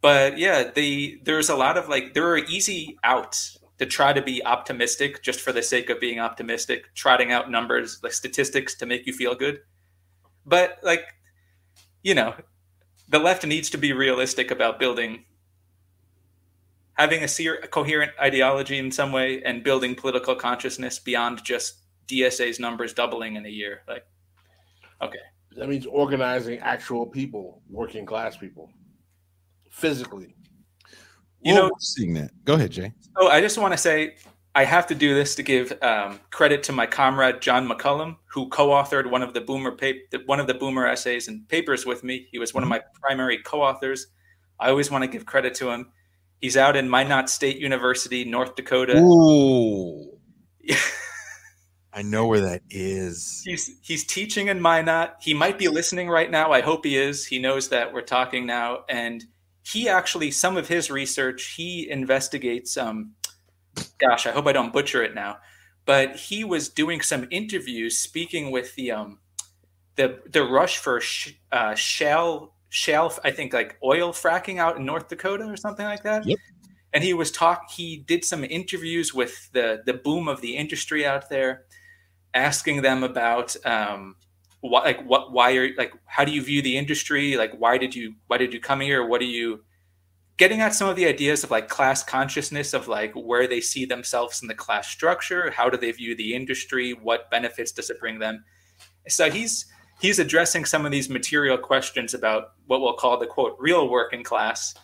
But yeah, there's a lot of there are easy outs to try to be optimistic just for the sake of being optimistic, trotting out numbers like statistics to make you feel good. But the left needs to be realistic about having a coherent ideology in some way and building political consciousness beyond just DSA's numbers doubling in a year. Okay. That means organizing actual people, working class people, physically. Seeing that. Go ahead, Jay. Oh, I just want to say I have to do this to give credit to my comrade John McCullum, who co-authored one of the Boomer essays and papers with me. He was one of my primary co-authors. I always want to give credit to him. He's out in Minot State University, North Dakota. Ooh. I know where that is. He's teaching in Minot. He might be listening right now. I hope he is. He knows that we're talking now. And he actually, some of his research, he investigates, gosh, I hope I don't butcher it now, but he was doing some interviews speaking with the rush for shale, I think oil fracking out in North Dakota or something like that. Yep. And he did some interviews with the boom of the industry out there, asking them about how do you view the industry? Why did you come here? What do you getting at some of the ideas of like class consciousness, of like where they see themselves in the class structure, how do they view the industry, what benefits does it bring them. So he's addressing some of these material questions about what we'll call the quote real working class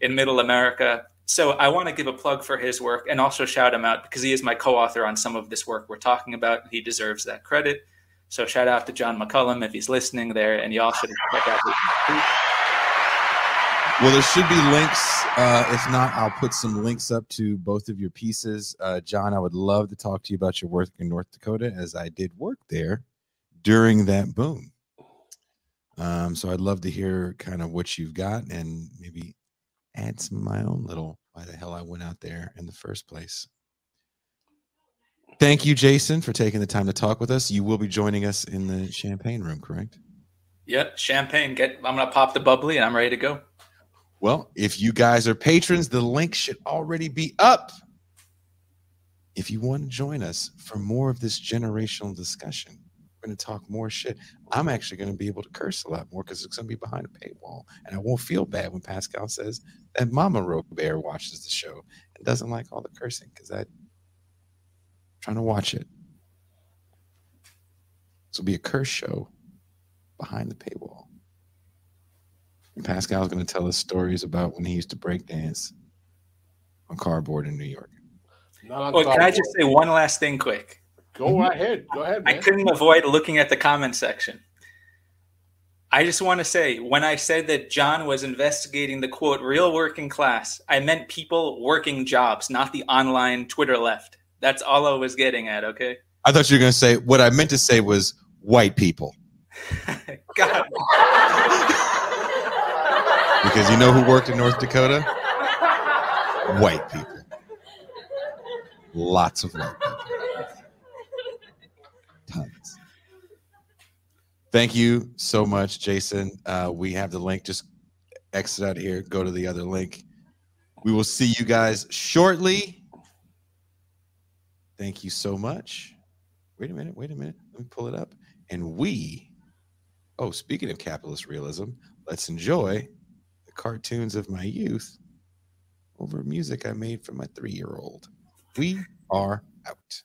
in Middle America. So I want to give a plug for his work and also shout him out because he is my co-author on some of this work we're talking about. He deserves that credit. So shout out to John McCullum if he's listening there, and y'all should check out his work. Well, there should be links. If not, I'll put some links up to both of your pieces. John, I would love to talk to you about your work in North Dakota, as I did work there during that boom. So I'd love to hear kind of what you've got and maybe add some of my own little why the hell I went out there in the first place. Thank you, Jason, for taking the time to talk with us. You will be joining us in the champagne room, correct? Yep, champagne. I'm going to pop the bubbly and I'm ready to go. Well, if you guys are patrons, the link should already be up. If you want to join us for more of this generational discussion, we're going to talk more shit. I'm actually going to be able to curse a lot more because it's going to be behind a paywall. And I won't feel bad when Pascal says that Mama Robert watches the show and doesn't like all the cursing because I'm trying to watch it. This will be a curse show behind the paywall. And Pascal's going to tell us stories about when he used to break dance on cardboard in New York. Well, can I just say one last thing quick? Go right ahead. Go ahead, man. I couldn't avoid looking at the comment section. I just want to say, when I said that John was investigating the, quote, real working class, I meant people working jobs, not the online Twitter left. That's all I was getting at, okay? I thought you were going to say, what I meant to say was white people. God. Because you know who worked in North Dakota? White people. Lots of white people. Tons. Thank you so much, Jason. We have the link. Just exit out here. Go to the other link. We will see you guys shortly. Thank you so much. Wait a minute. Let me pull it up. And speaking of capitalist realism, let's enjoy the cartoons of my youth over music I made for my 3-year-old. We are out.